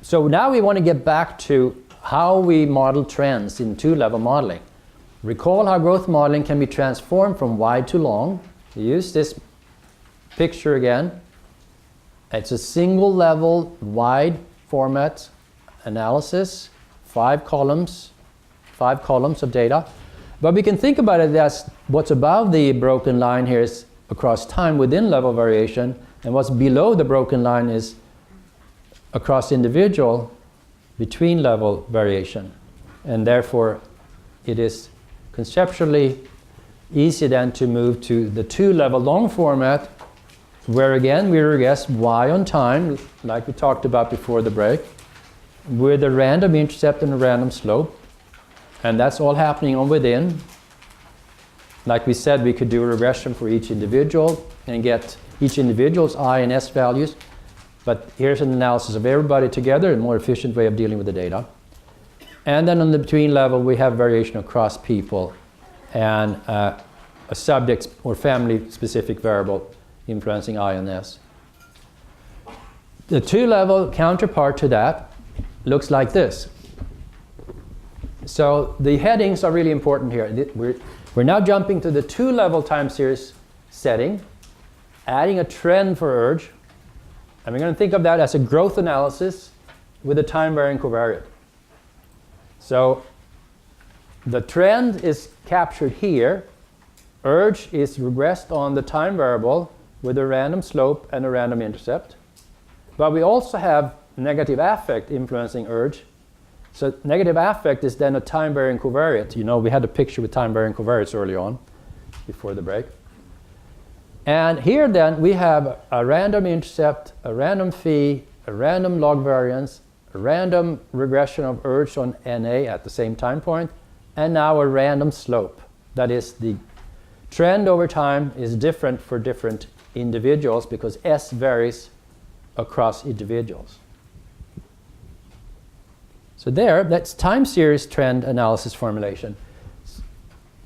So now we want to get back to how we model trends in two-level modeling. Recall how growth modeling can be transformed from wide to long. Use this picture again. It's a single level wide format analysis, 5 columns of data. But we can think about it as what's above the broken line here is across time within level variation, and what's below the broken line is across individual between level variation. And therefore it is conceptually easy then to move to the two-level long format, where again we regress y on time, like we talked about before the break, with a random intercept and a random slope. And that's all happening on within. Like we said, we could do a regression for each individual and get each individual's I and S values. But here's an analysis of everybody together, a more efficient way of dealing with the data. And then on the between level, we have variation across people and a subject or family specific variable influencing I and S. The two-level counterpart to that looks like this. So the headings are really important here. We're now jumping to the two-level time series setting, adding a trend for urge, and we're going to think of that as a growth analysis with a time-varying covariate. So the trend is captured here. Urge is regressed on the time variable with a random slope and a random intercept. But we also have negative affect influencing urge. So negative affect is then a time-varying covariate. You know, we had a picture with time-varying covariates early on, before the break. And here then we have a random intercept, a random phi, a random log variance, a random regression of urge on NA at the same time point, and now a random slope. That is, the trend over time is different for different individuals because S varies across individuals. So there, that's time series trend analysis formulation.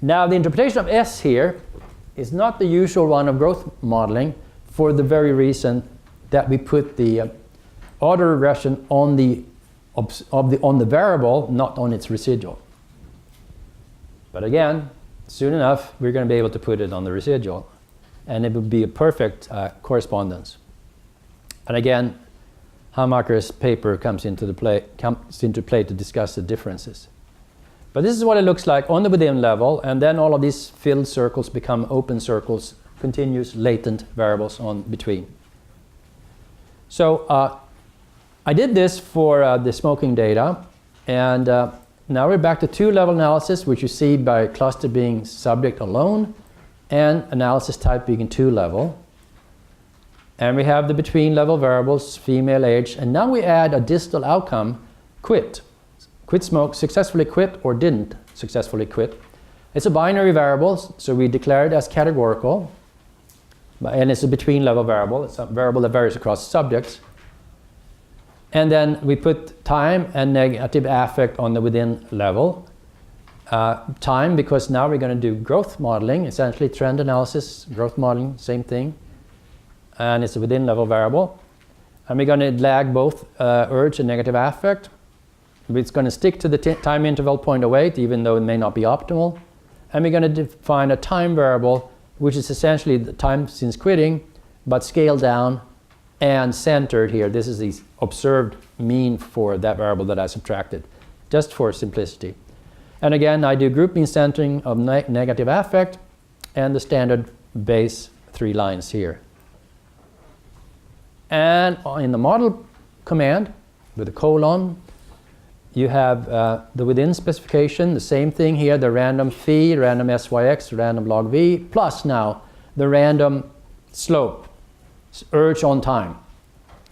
Now the interpretation of S here is not the usual one of growth modeling for the very reason that we put the auto regression on the variable, not on its residual. But again, soon enough, we're going to be able to put it on the residual, and it would be a perfect correspondence. And again, Hammacher's paper comes into play to discuss the differences. But this is what it looks like on the within level, and then all of these filled circles become open circles, continuous latent variables on between. So I did this for the smoking data, and now we're back to two-level analysis, which you see by cluster being subject alone and analysis type being two-level. And we have the between-level variables, female age, and now we add a distal outcome, quit. Quit smoke, successfully quit or didn't successfully quit. It's a binary variable, so we declare it as categorical. And it's a between-level variable. It's a variable that varies across subjects. And then we put time and negative affect on the within level. Time, because now we're going to do growth modeling, essentially trend analysis, growth modeling, same thing. And it's a within level variable. And we're going to lag both urge and negative affect. It's going to stick to the time interval 0.08, even though it may not be optimal. And we're going to define a time variable, which is essentially the time since quitting, but scaled down and centered here. This is the observed mean for that variable that I subtracted, just for simplicity. And again, I do group mean centering of negative affect and the standard base 3 lines here. And in the model command with a colon, you have the within specification, the same thing here, the random phi, random SYX, random log V, plus now the random slope, urge on time.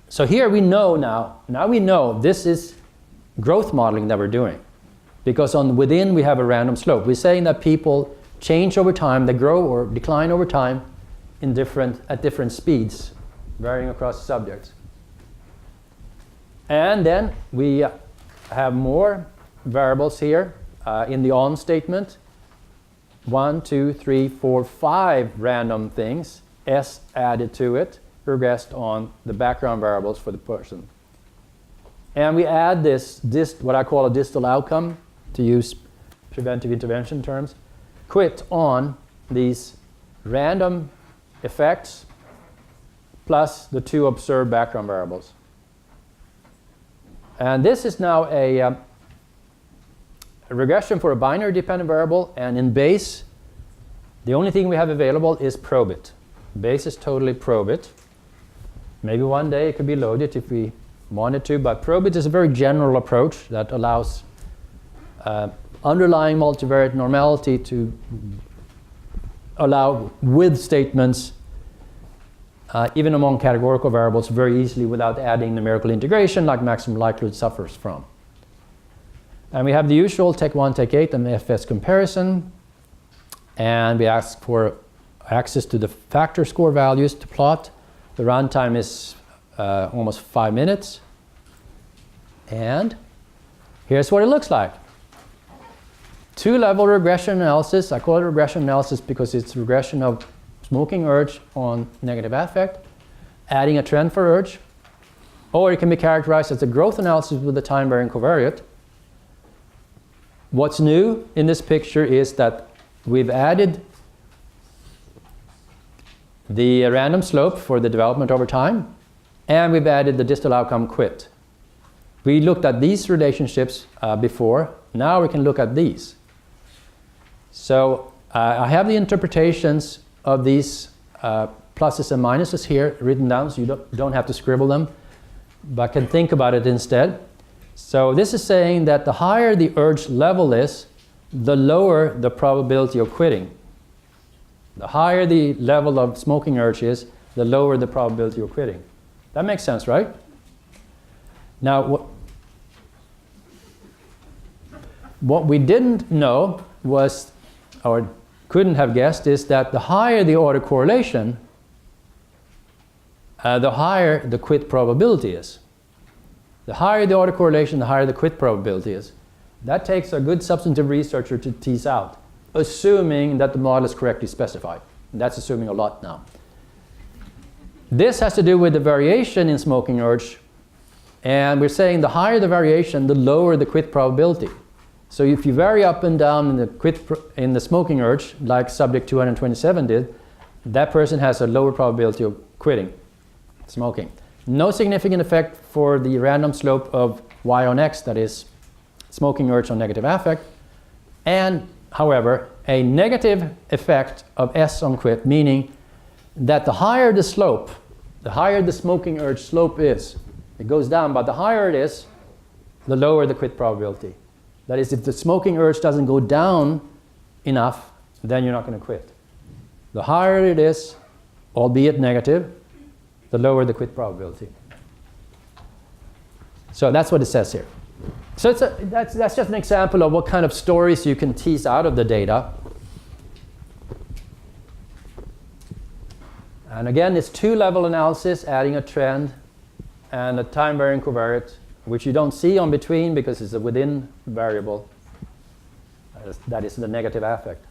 So here we know now we know this is growth modeling that we're doing. Because on within we have a random slope. We're saying that people change over time, they grow or decline over time at different speeds, varying across subjects. And then we have more variables here in the on statement. 1, 2, 3, 4, 5 random things, S added to it, regressed on the background variables for the person. And we add this what I call a distal outcome, to use preventive intervention terms, quit on these random effects plus the 2 observed background variables. And this is now a regression for a binary dependent variable, and in base, the only thing we have available is probit. Base is totally probit. Maybe one day it could be loaded if we wanted to, but probit is a very general approach that allows underlying multivariate normality to allow with statements even among categorical variables very easily without adding numerical integration like maximum likelihood suffers from. And we have the usual take 1, take 8 and FS comparison, and we ask for access to the factor score values to plot. The runtime is almost 5 minutes. And here's what it looks like. 2-level regression analysis. I call it regression analysis because it's regression of smoking urge on negative affect, adding a trend for urge, or it can be characterized as a growth analysis with a time-varying covariate. What's new in this picture is that we've added the random slope for the development over time, and we've added the distal outcome quit. We looked at these relationships before. Now we can look at these. So I have the interpretations of these pluses and minuses here written down, so you don't have to scribble them, but can think about it instead. So this is saying that the higher the urge level is, the lower the probability of quitting. The higher the level of smoking urge is, the lower the probability of quitting. That makes sense, right? Now, what we didn't know was, or couldn't have guessed, is that the higher the autocorrelation, the higher the quit probability is. The higher the autocorrelation, the higher the quit probability is. That takes a good substantive researcher to tease out, assuming that the model is correctly specified. And that's assuming a lot now. This has to do with the variation in smoking urge, and we're saying the higher the variation, the lower the quit probability. So if you vary up and down in the smoking urge, like subject 227 did, that person has a lower probability of quitting smoking. No significant effect for the random slope of y on x, that is smoking urge on negative affect, and however, a negative effect of s on quit, meaning that the higher the slope, the higher the smoking urge slope is, it goes down, but the higher it is, the lower the quit probability. That is, if the smoking urge doesn't go down enough, then you're not going to quit. The higher it is, albeit negative, the lower the quit probability. So that's what it says here. So that's just an example of what kind of stories you can tease out of the data. And again, it's 2-level analysis, adding a trend and a time-varying covariate, which you don't see on between because it's a within variable. That is the negative affect.